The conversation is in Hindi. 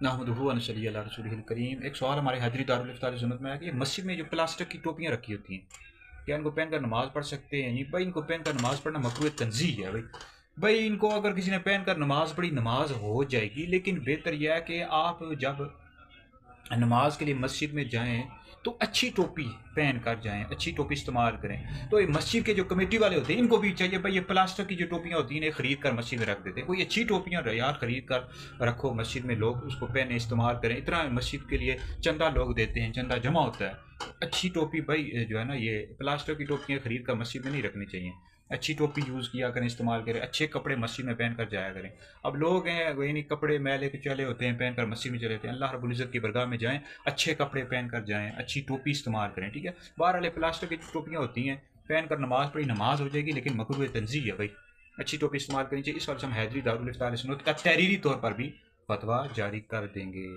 नहमदुहु व नसल्ली अला रसूलिहिल करीम। एक सवाल हमारे हाजिरी दारुल इफ्तार सुन्नत में आया कि मस्जिद में जो प्लास्टिक की टोपियाँ रखी होती हैं, क्या इनको पहनकर नमाज पढ़ सकते हैं? नहीं भाई, इनको पहनकर नमाज पढ़ना मकरूह तंज़ीह है भाई इनको अगर किसी ने पहनकर नमाज पढ़ी, नमाज हो जाएगी, लेकिन बेहतर यह है कि आप जब नमाज के लिए मस्जिद में जाएं तो अच्छी टोपी पहन कर जाएं, अच्छी टोपी इस्तेमाल करें। तो ये मस्जिद के जो कमेटी वाले होते हैं इनको भी चाहिए भाई, ये प्लास्टिक की जो टोपियां होती हैं इन्हें खरीद कर मस्जिद में रख देते हैं। कोई अच्छी टोपियां यार खरीद कर रखो मस्जिद में, लोग उसको पहने इस्तेमाल करें। इतना मस्जिद के लिए चंदा लोग देते हैं, चंदा जमा होता है। अच्छी टोपी भाई जो है ना, ये प्लास्टिक की टोपियाँ खरीद कर मस्जिद में नहीं रखनी चाहिए। अच्छी टोपी यूज़ किया करें, इस्तेमाल करें, अच्छे कपड़े मस्जिद में पहन कर जाया करें। अब लोग हैं वही नहीं, कपड़े मैले के चले होते हैं, पहन कर मस्जिद में चले जाते हैं। अल्लाह रब्बुल इज़्ज़त की बरगाह में जाएं, अच्छे कपड़े पहन कर जाएं, अच्छी टोपी इस्तेमाल करें, ठीक है। बाहर वाले प्लास्टिक की टोपियाँ होती हैं, पहन कर नमाज पढ़ी, नमाज हो जाएगी लेकिन मकरूह तंज़ीह है भाई। अच्छी टोपी इस्तेमाल करनी चाहिए। इस वजह से हम हैदरी दारुल इफ्तार सुन्नत का तहरीरी तौर पर भी फतवा जारी कर देंगे।